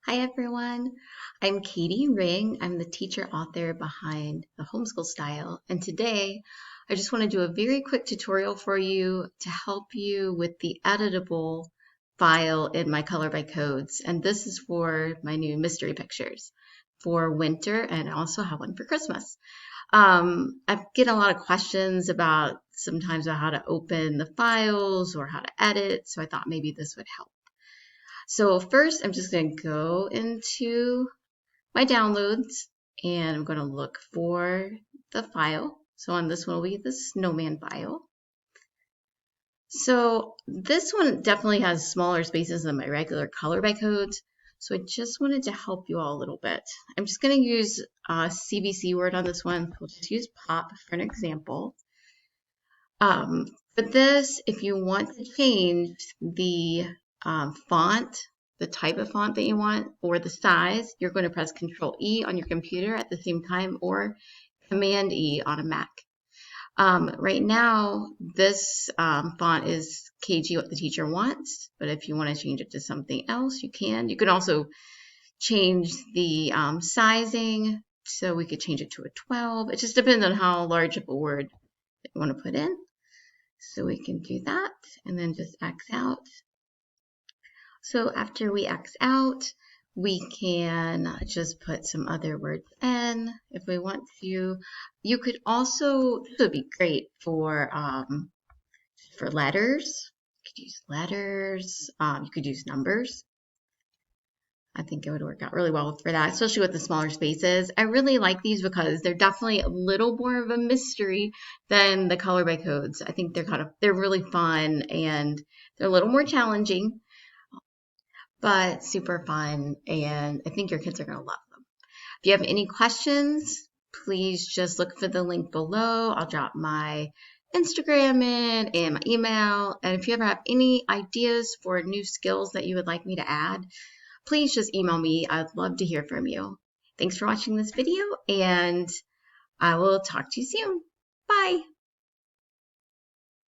Hi everyone, I'm Katie Ring. I'm the teacher author behind the Homeschool Style, and today I just want to do a very quick tutorial for you to help you with the editable file in my color by codes. And this is for my new mystery pictures for winter, and I also have one for Christmas. I get a lot of questions about sometimes about how to open the files or how to edit, so I thought maybe this would help. So first, I'm just going to go into my downloads and I'm going to look for the file. So on this one will be the snowman file. So this one definitely has smaller spaces than my regular color by codes. So I just wanted to help you all a little bit. I'm just going to use a CVC word on this one. We'll just use pop for an example. For this, if you want to change the font, the type of font that you want, or the size, you're going to press Control E on your computer at the same time, or Command E on a Mac. Right now, this font is KG what the teacher wants, but if you want to change it to something else, you can. You can also change the sizing, so we could change it to a 12. It just depends on how large of a word that you want to put in. So we can do that and then just X out. So after we X out, we can just put some other words in if we want to. You could also, this would be great for letters. You could use letters. You could use numbers. I think it would work out really well for that, especially with the smaller spaces. I really like these because they're definitely a little more of a mystery than the color by codes. I think they're really fun and they're a little more challenging, but super fun. And I think your kids are going to love them. If you have any questions, please just look for the link below. I'll drop my Instagram in and my email. And if you ever have any ideas for new skills that you would like me to add, please just email me. I'd love to hear from you. Thanks for watching this video, and I will talk to you soon. Bye.